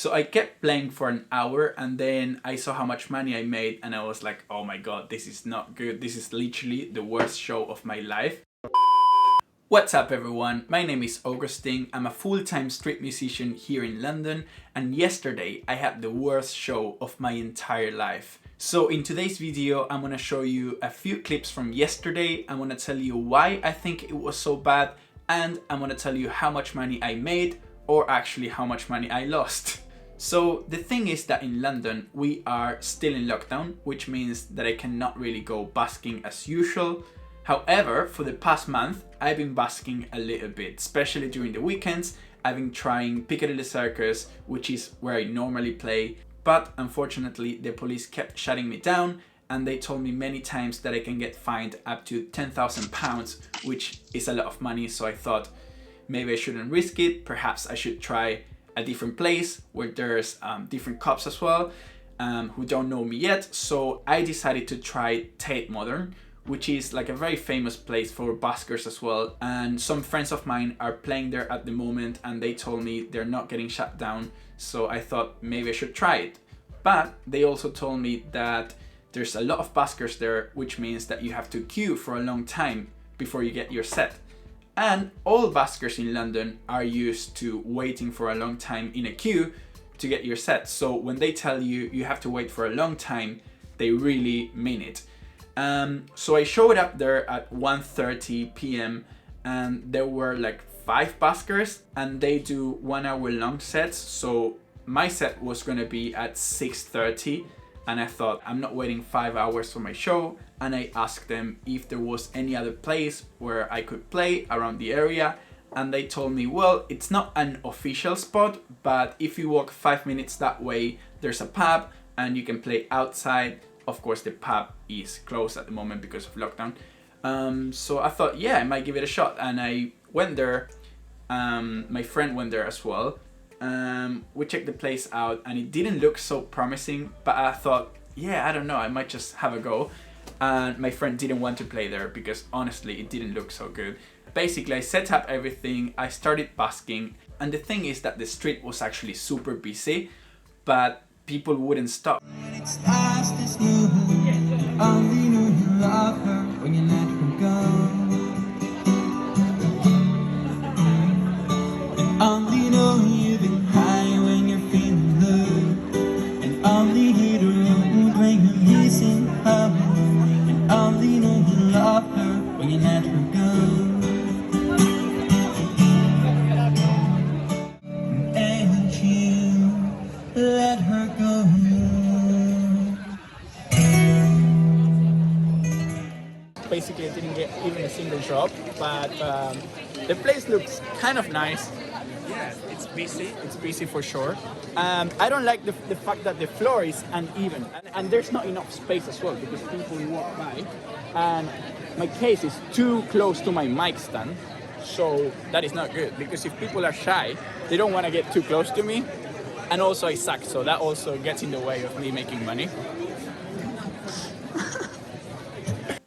So I kept playing for an hour and then I saw how much money I made and I was like, oh my god, this is not good. This is literally the worst show of my life. What's up everyone, my name is Busking. I'm a full-time street musician here in London and yesterday I had the worst show of my entire life. So in today's video I'm gonna show you a few clips from yesterday. I'm gonna tell you why I think it was so bad and I'm gonna tell you how much money I made or actually how much money I lost. So the thing is that in London we are still in lockdown, which means that I cannot really go busking as usual. However, for the past month, I've been busking a little bit, especially during the weekends. I've been trying Piccadilly Circus, which is where I normally play, but unfortunately the police kept shutting me down and they told me many times that I can get fined up to £10,000, which is a lot of money, so I thought maybe I shouldn't risk it. Perhaps I should try a different place where there's different cops as well who don't know me yet. So I decided to try Tate Modern, which is like a very famous place for buskers as well, and some friends of mine are playing there at the moment and they told me they're not getting shut down, so I thought maybe I should try it. But they also told me that there's a lot of buskers there, which means that you have to queue for a long time before you get your set. And all buskers in London are used to waiting for a long time in a queue to get your set, so when they tell you you have to wait for a long time, they really mean it. So I showed up there at 1:30 p.m. and there were like 5 buskers and they do 1 hour long sets. So my set was gonna be at 6:30 and I thought I'm not waiting 5 hours for my show, and I asked them if there was any other place where I could play around the area, and they told me, well, it's not an official spot, but if you walk 5 minutes that way there's a pub and you can play outside. Of course the pub is closed at the moment because of lockdown. So I thought, yeah, I might give it a shot, and I went there. My friend went there as well. We checked the place out and it didn't look so promising, but I thought, yeah, I don't know, I might just have a go. And my friend didn't want to play there because honestly it didn't look so good. Basically I set up everything, I started busking, and the thing is that the street was actually super busy, but people wouldn't stop. Only knew you love her when you let her go. And only know you've been high when you're feeling low. And only hear the road when you're missing her. And only know you love her when you let her go. And you let her go. Basically I didn't get even a single drop, but the place looks kind of nice. Yeah, it's busy. It's busy for sure. I don't like the fact that the floor is uneven and there's not enough space as well because people walk by and my case is too close to my mic stand, so that is not good because if people are shy they don't want to get too close to me, and also I suck, so that also gets in the way of me making money.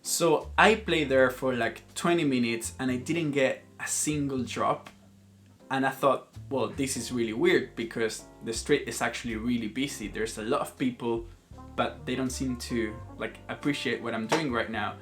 So I played there for like 20 minutes and I didn't get a single drop, and I thought, well, this is really weird because the street is actually really busy. There's a lot of people, but they don't seem to like appreciate what I'm doing right now.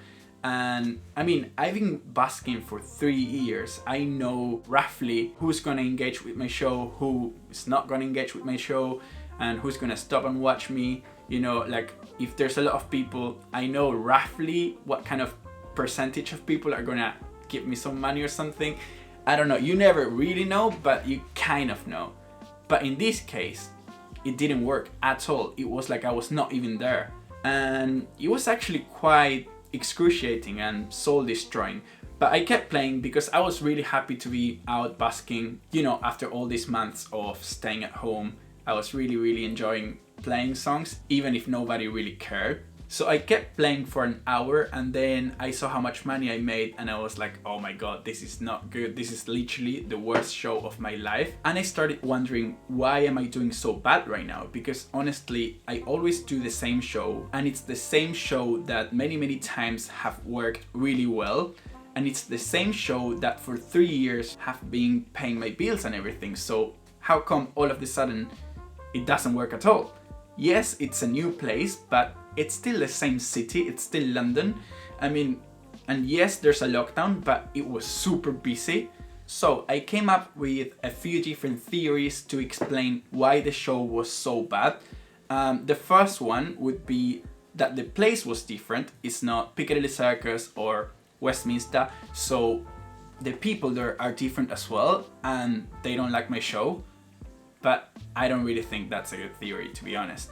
And I mean, I've been busking for 3 years. I know roughly who's gonna engage with my show, who is not gonna engage with my show, and who's gonna stop and watch me. You know, like if there's a lot of people, I know roughly what kind of percentage of people are gonna give me some money or something. I don't know, you never really know, but you kind of know. But in this case, it didn't work at all. It was like I was not even there. And it was actually quite excruciating and soul destroying. But I kept playing because I was really happy to be out busking. You know, after all these months of staying at home, I was really enjoying playing songs, even if nobody really cared. So I kept playing for an hour and then I saw how much money I made and I was like, oh my god, this is not good. This is literally the worst show of my life. And I started wondering, why am I doing so bad right now? Because honestly, I always do the same show and it's the same show that many times have worked really well. And it's the same show that for 3 years have been paying my bills and everything. So how come all of a sudden it doesn't work at all. Yes, it's a new place, but it's still the same city, it's still London. I mean, and yes, there's a lockdown, but it was super busy. So I came up with a few different theories to explain why the show was so bad. The first one would be that the place was different. It's not Piccadilly Circus or Westminster, so the people there are different as well, and they don't like my show. But I don't really think that's a good theory, to be honest.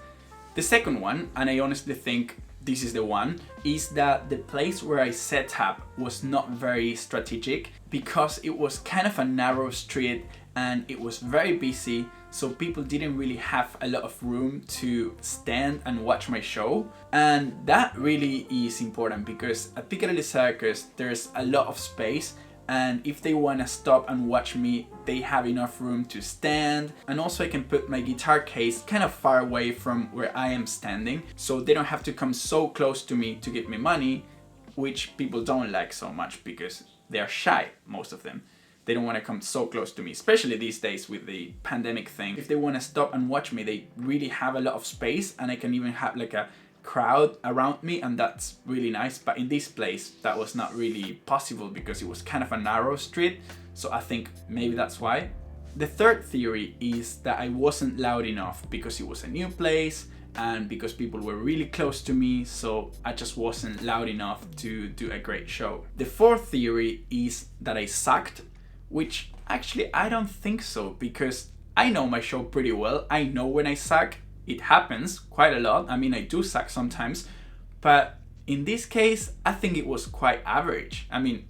The second one, and I honestly think this is the one, is that the place where I set up was not very strategic, because it was kind of a narrow street and it was very busy, so people didn't really have a lot of room to stand and watch my show. And that really is important, because at Piccadilly Circus there's a lot of space, and if they want to stop and watch me, they have enough room to stand. And also I can put my guitar case kind of far away from where I am standing, so they don't have to come so close to me to give me money, which people don't like so much because they are shy, most of them. They don't want to come so close to me, especially these days with the pandemic thing. If they want to stop and watch me, they really have a lot of space, and I can even have like a crowd around me, and that's really nice. But in this place that was not really possible because it was kind of a narrow street, so I think maybe that's why. The third theory is that I wasn't loud enough because it was a new place and because people were really close to me, so I just wasn't loud enough to do a great show. The fourth theory is that I sucked, which actually I don't think so, because I know my show pretty well. I know when I suck. It happens quite a lot. I mean, I do suck sometimes, but in this case, I think it was quite average. I mean,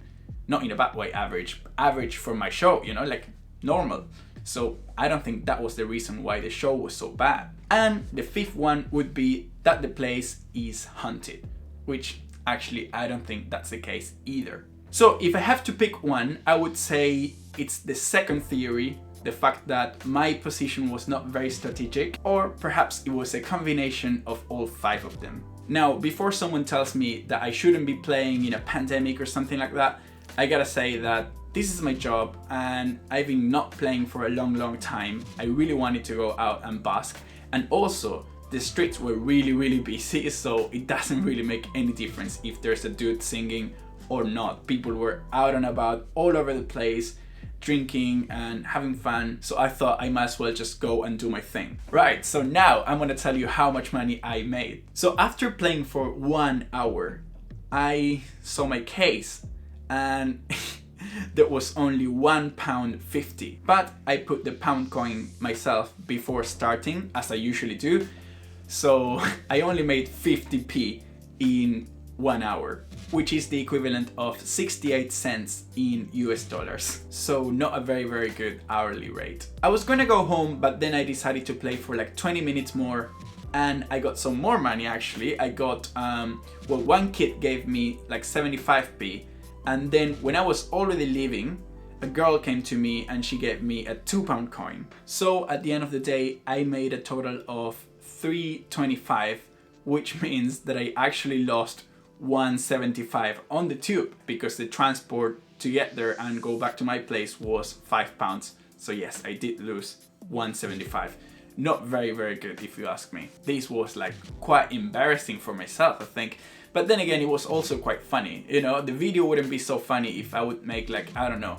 not in a bad way, average for my show, you know, like normal. So I don't think that was the reason why the show was so bad. And the fifth one would be that the place is haunted, which actually I don't think that's the case either. So if I have to pick one, I would say it's the second theory, the fact that my position was not very strategic, or perhaps it was a combination of all five of them. Now, before someone tells me that I shouldn't be playing in a pandemic or something like that, I gotta say that this is my job and I've been not playing for a long time. I really wanted to go out and busk, and also the streets were really busy, so it doesn't really make any difference if there's a dude singing or not. People were out and about all over the place, drinking and having fun, so I thought I might as well just go and do my thing. Right, so now I'm gonna tell you how much money I made. So after playing for 1 hour, I saw my case and there was only £1.50, but I put the pound coin myself before starting, as I usually do, so I only made 50p in 1 hour, which is the equivalent of 68 cents in US dollars. So not a very good hourly rate. I was gonna go home, but then I decided to play for like 20 minutes more, and I got some more money actually. I got, one kid gave me like 75p, and then when I was already leaving, a girl came to me and she gave me a £2 coin. So at the end of the day, I made a total of 3.25, which means that I actually lost 1.75 on the tube, because the transport to get there and go back to my place was £5. So yes, I did lose 1.75. Not very good if you ask me. This was like quite embarrassing for myself, I think. But then again, it was also quite funny. You know, the video wouldn't be so funny if I would make like, I don't know,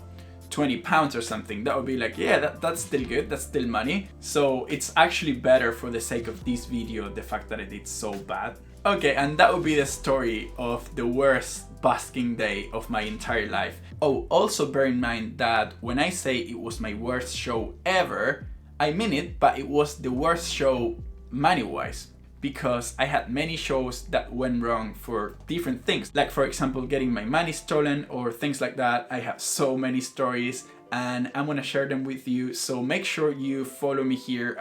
£20 or something. That would be like, yeah, that's still good, that's still money. So it's actually better for the sake of this video, the fact that I did so bad. Okay, and that would be the story of the worst busking day of my entire life. Oh, also bear in mind that when I say it was my worst show ever, I mean it, but it was the worst show money-wise, because I had many shows that went wrong for different things. Like for example, getting my money stolen or things like that. I have so many stories and I'm gonna share them with you. So make sure you follow me here.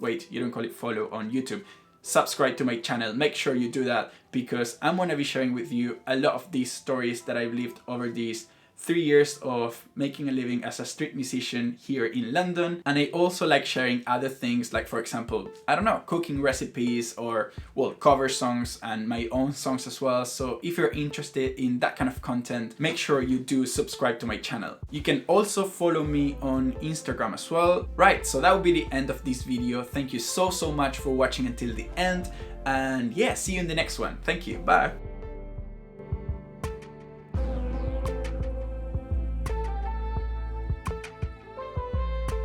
Wait, you don't call it follow on YouTube. Subscribe to my channel, make sure you do that, because I'm gonna be sharing with you a lot of these stories that I've lived over these 3 years of making a living as a street musician here in London, and I also like sharing other things, like for example, I don't know, cooking recipes or, well, cover songs and my own songs as well. So if you're interested in that kind of content, make sure you do subscribe to my channel. You can also follow me on Instagram as well. Right, so that will be the end of this video. Thank you so much for watching until the end, and yeah, see you in the next one. Thank you, bye.